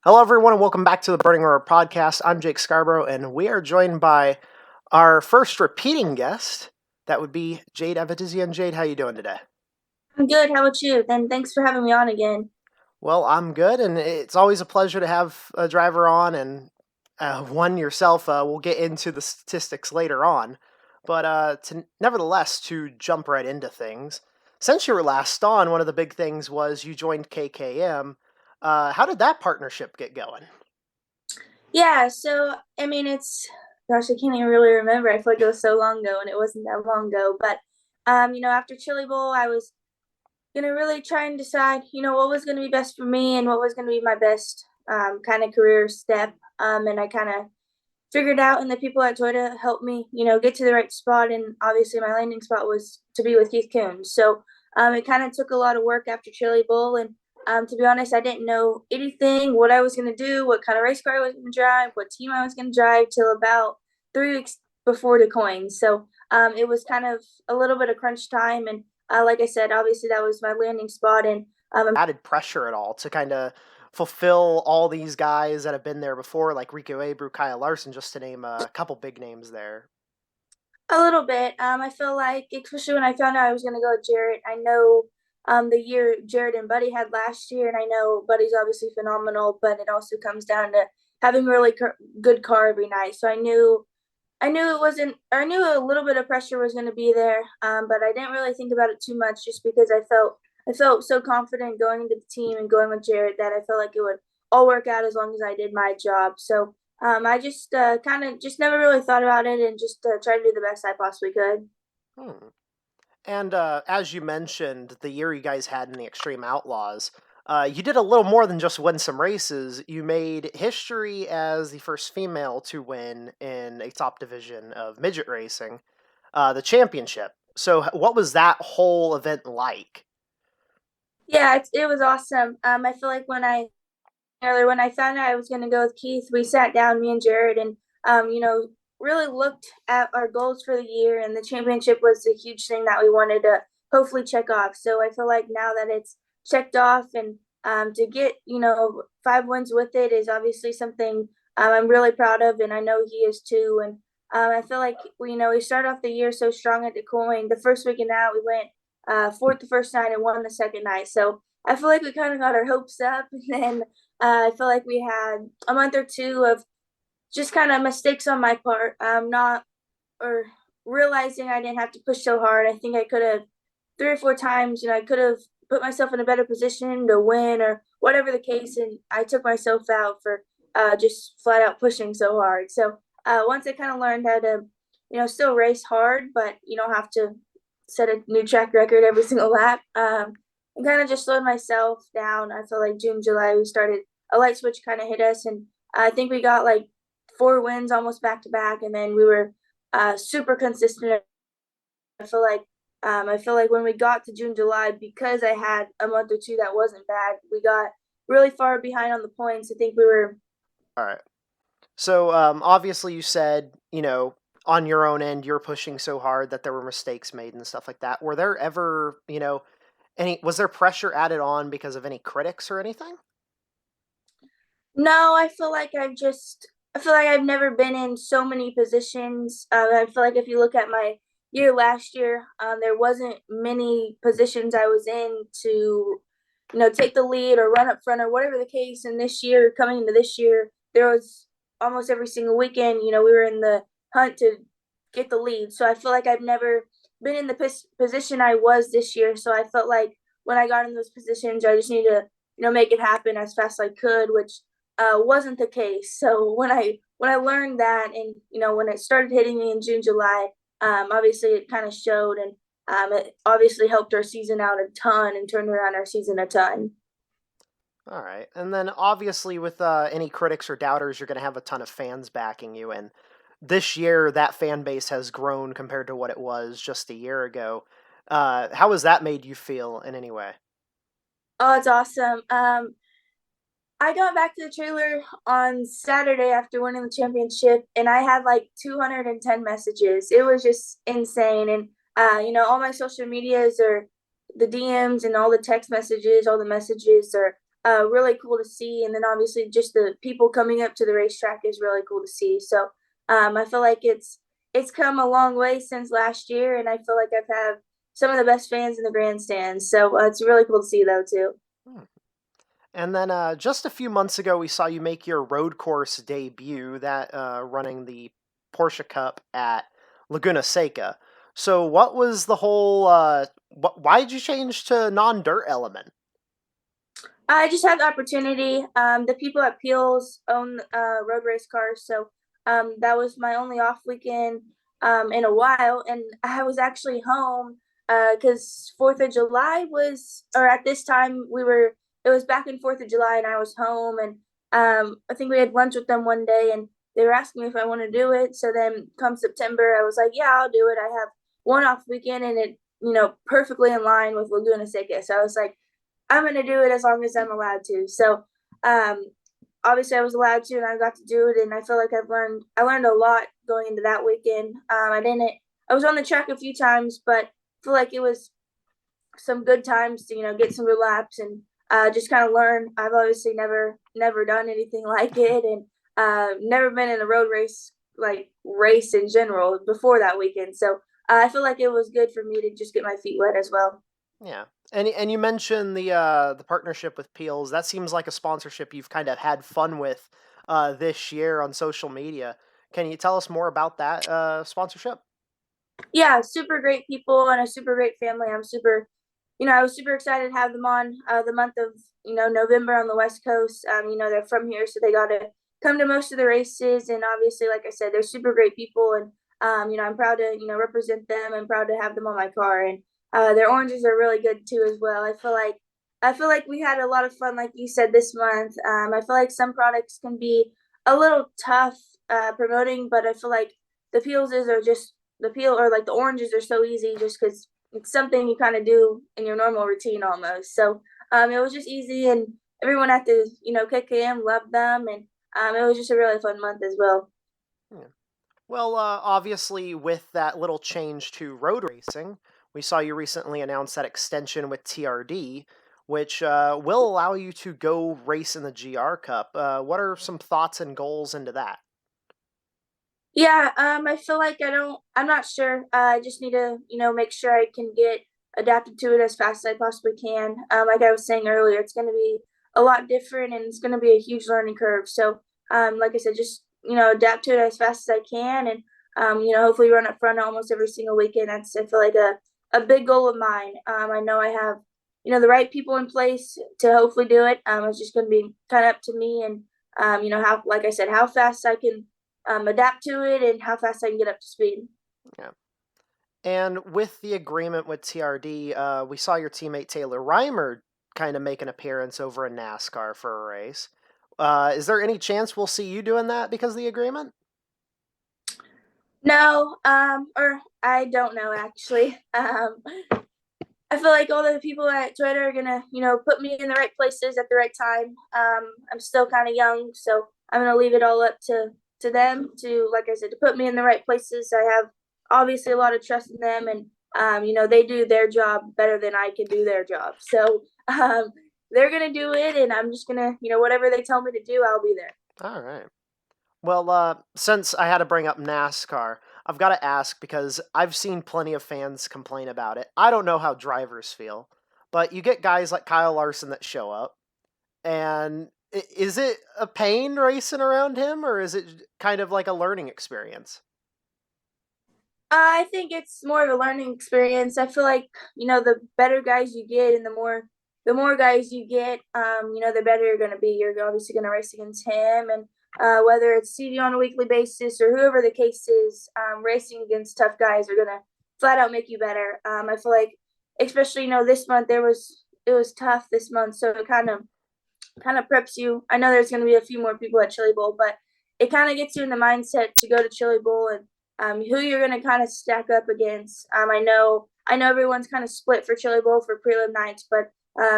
Hello, everyone, and welcome back to the Burning Roar podcast. I'm Jake Scarborough, and we are joined by our first repeating guest. That would be Jade Avedisian. Jade, how you doing today? I'm good. How about you? And thanks for having me on again. Well, I'm good, and it's always a pleasure to have a driver on, and one yourself. We'll get into the statistics later on, but nevertheless, to jump right into things, since you were last on, one of the big things was you joined KKM. How did that partnership get going? Yeah, so I mean gosh, I can't even really remember. I feel like it was so long ago and it wasn't that long ago. But after Chili Bowl, I was gonna really try and decide, what was gonna be best for me and what was gonna be my best kind of career step. And I kind of figured out, and the people at Toyota helped me, get to the right spot. And obviously, my landing spot was to be with Keith Coons. So it kind of took a lot of work after Chili Bowl. And to be honest, I didn't know anything, what I was going to do, what kind of race car I was going to drive, what team I was going to drive till about 3 weeks before the coin. So it was kind of a little bit of crunch time. And like I said, obviously, that was my landing spot. And Added pressure at all to kind of fulfill all these guys that have been there before, like Rico Abreu, Kyle Larson, just to name a couple big names there? A little bit. I feel like, especially when I found out I was going to go with Jarrett, I know the year Jarrett and Buddy had last year, and I know Buddy's obviously phenomenal, but it also comes down to having really good car every night. So I knew it wasn't, or I knew a little bit of pressure was going to be there, but I didn't really think about it too much, just because I felt so confident going into the team and going with Jarrett that I felt like it would all work out as long as I did my job. So I just kind of just never really thought about it and just tried to do the best I possibly could. Hmm. And as you mentioned, the year you guys had in the Extreme Outlaws, you did a little more than just win some races. You made history as the first female to win in a top division of midget racing, the championship. So, what was that whole event like? Yeah, it was awesome. I feel like when I found out I was going to go with Keith, we sat down, me and Jared, and really looked at our goals for the year. And the championship was a huge thing that we wanted to hopefully check off. So I feel like now that it's checked off, and to get 5 wins with it is obviously something I'm really proud of, and I know he is too. And I feel like we started off the year so strong at the coin. The first weekend out, we went fourth the first night and won the second night. So I feel like we kind of got our hopes up, and then I feel like we had a month or two of just kind of mistakes on my part, not or realizing I didn't have to push so hard. I think I could have 3 or 4 times, I could have put myself in a better position to win or whatever the case, and I took myself out for just flat out pushing so hard. So once I kind of learned how to, still race hard, but you don't have to set a new track record every single lap. And kind of just slowed myself down. I feel like June, July, we started a light switch kind of hit us, and I think we got like 4 wins almost back to back, and then we were super consistent. I feel like when we got to June, July, because I had a month or two that wasn't bad, we got really far behind on the points. I think we were. All right. So, obviously, you said, on your own end, you're pushing so hard that there were mistakes made and stuff like that. Were there ever, was there pressure added on because of any critics or anything? No, I feel like I've never been in so many positions. I feel like if you look at my year last year, there wasn't many positions I was in to, take the lead or run up front or whatever the case. And this year, coming into this year, there was almost every single weekend, we were in the hunt to get the lead. So I feel like I've never been in the position I was this year. So I felt like when I got in those positions, I just needed to, make it happen as fast as I could, which wasn't the case. So when I learned that, and when it started hitting me in June, July, obviously it kind of showed, and it obviously helped our season out a ton and turned around our season a ton. All right. And then obviously with any critics or doubters, you're going to have a ton of fans backing you. And this year, that fan base has grown compared to what it was just a year ago. How has that made you feel in any way? Oh, it's awesome. I got back to the trailer on Saturday after winning the championship, and I had like 210 messages. It was just insane. And, all my social medias are the DMs and all the text messages, all the messages are really cool to see. And then obviously just the people coming up to the racetrack is really cool to see. So I feel like it's come a long way since last year, and I feel like I've had some of the best fans in the grandstands. So it's really cool to see though too. Hmm. And then just a few months ago, we saw you make your road course debut, that running the Porsche Cup at Laguna Seca. So, what was the whole? Why did you change to non-dirt element? I just had the opportunity. The people at Peels own road race cars, so that was my only off weekend in a while, and I was actually home because Fourth of July was, or at this time we were. It was back in Fourth of July, and I was home, and I think we had lunch with them one day, and they were asking me if I want to do it. So then, come September, I was like, "Yeah, I'll do it." I have one off weekend, and it, perfectly in line with Laguna Seca. So I was like, I'm going to do it as long as I'm allowed to. So, um, obviously I was allowed to, and I got to do it. And I feel like I learned a lot going into that weekend. I was on the track a few times, but I feel like it was some good times to, get some good laps and, just kind of learn. I've obviously never done anything like it, and, never been in a road race, like race in general before that weekend. So, I feel like it was good for me to just get my feet wet as well. Yeah, and you mentioned the partnership with Peels. That seems like a sponsorship you've kind of had fun with this year on social media. Can you tell us more about that sponsorship? Yeah, super great people and a super great family. I was super excited to have them on the month of, November on the West Coast. They're from here, so they got to come to most of the races. And obviously, like I said, they're super great people. And, I'm proud to, represent them and proud to have them on my car. And their oranges are really good too, as well. I feel like we had a lot of fun, like you said, this month. I feel like some products can be a little tough promoting, but I feel like the peelses are just the peel, or like the oranges are so easy just because it's something you kind of do in your normal routine almost. So it was just easy, and everyone at the KKM loved them, and it was just a really fun month as well. Yeah. Well, obviously, with that little change to road racing, we saw you recently announce that extension with TRD, which will allow you to go race in the GR Cup. What are some thoughts and goals into that? Yeah, I feel like I'm not sure. I just need to, make sure I can get adapted to it as fast as I possibly can. Like I was saying earlier, it's going to be a lot different, and it's going to be a huge learning curve. So, like I said, just, adapt to it as fast as I can, and, hopefully run up front almost every single weekend. I feel like a big goal of mine. I know I have, the right people in place to hopefully do it. It's just going to be kind of up to me, and, how, like I said, how fast I can adapt to it and how fast I can get up to speed. Yeah. And with the agreement with TRD, we saw your teammate Taylor Reimer kind of make an appearance over in NASCAR for a race. Is there any chance we'll see you doing that because of the agreement? No, or I don't know actually. I feel like all the people at Twitter are gonna, put me in the right places at the right time. I'm still kind of young, so I'm gonna leave it all up to them to, like I said, to put me in the right places. I have obviously a lot of trust in them, and they do their job better than I can do their job. So they're gonna do it, and I'm just gonna, whatever they tell me to do, I'll be there. All right. Well, since I had to bring up NASCAR, I've got to ask because I've seen plenty of fans complain about it. I don't know how drivers feel, but you get guys like Kyle Larson that show up, and is it a pain racing around him, or is it kind of like a learning experience? I think it's more of a learning experience. I feel like, the better guys you get, and the more guys you get, the better you're gonna be. You're obviously gonna race against him, and whether it's CD on a weekly basis or whoever the case is, racing against tough guys are gonna flat out make you better. I feel like, especially, this month it was tough this month, so it kind of preps you. I know there's going to be a few more people at Chili Bowl, but it kind of gets you in the mindset to go to Chili Bowl, and who you're going to kind of stack up against. I know everyone's kind of split for Chili Bowl for prelim nights, but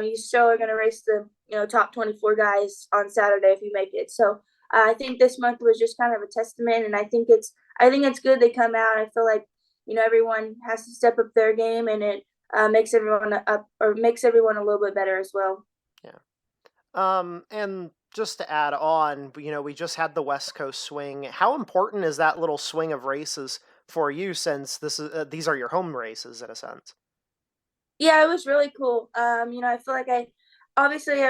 you still are going to race the top 24 guys on Saturday if you make it. So I think this month was just kind of a testament, and I think it's good they come out. I feel like everyone has to step up their game, and it makes everyone up, or makes everyone a little bit better as well. Yeah. And just to add on, we just had the West Coast swing. How important is that little swing of races for you, since these are your home races in a sense? Yeah, it was really cool. I feel like I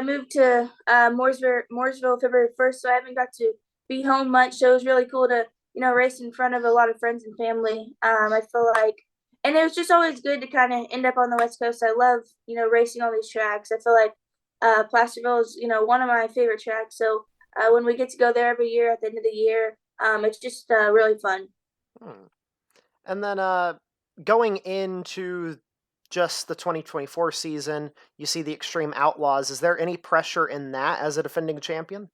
moved to Mooresville February 1st, so I haven't got to be home much. So it was really cool to race in front of a lot of friends and family. I feel like, and it was just always good to kind of end up on the West Coast. I love racing on these tracks. I feel like Placerville is one of my favorite tracks. So when we get to go there every year at the end of the year, it's just really fun. Hmm. And then going into just the 2024 season, you see the Extreme Outlaws. Is there any pressure in that as a defending champion?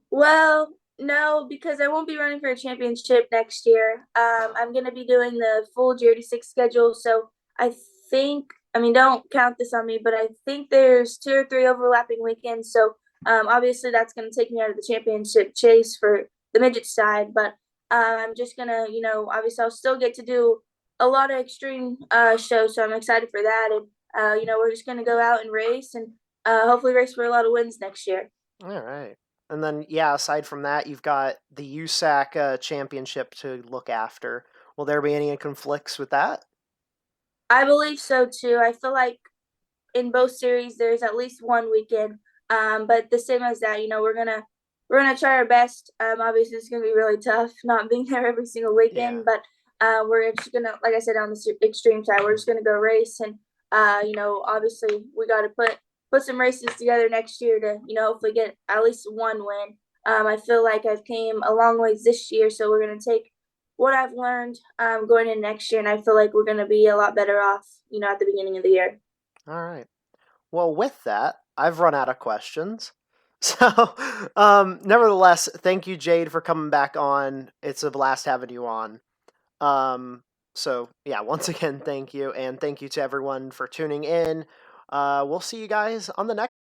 Well, no, because I won't be running for a championship next year. I'm Oh, going to be doing the full GR6 schedule. So I think, I mean, don't count this on me, but I think there's 2 or 3 overlapping weekends. So obviously that's going to take me out of the championship chase for the midget side. But I'm just going to, obviously I'll still get to do a lot of extreme shows. So I'm excited for that. And, we're just going to go out and race and hopefully race for a lot of wins next year. all right. And then, yeah, aside from that, you've got the USAC championship to look after. Will there be any conflicts with that? I believe so too. I feel like in both series there's at least one weekend. But the same as that, we're gonna try our best. Obviously it's gonna be really tough not being there every single Yeah. weekend, but we're just gonna, like I said, on the extreme side, we're just gonna go race and obviously we got to put some races together next year to hopefully get at least one win. I feel like I've came a long ways this year, so we're gonna take what I've learned going in next year, and I feel like we're gonna be a lot better off, at the beginning of the year. All right. Well, with that, I've run out of questions. So, nevertheless, thank you, Jade, for coming back on. It's a blast having you on. Um, so, yeah, once again, thank you. And thank you to everyone for tuning in. We'll see you guys on the next.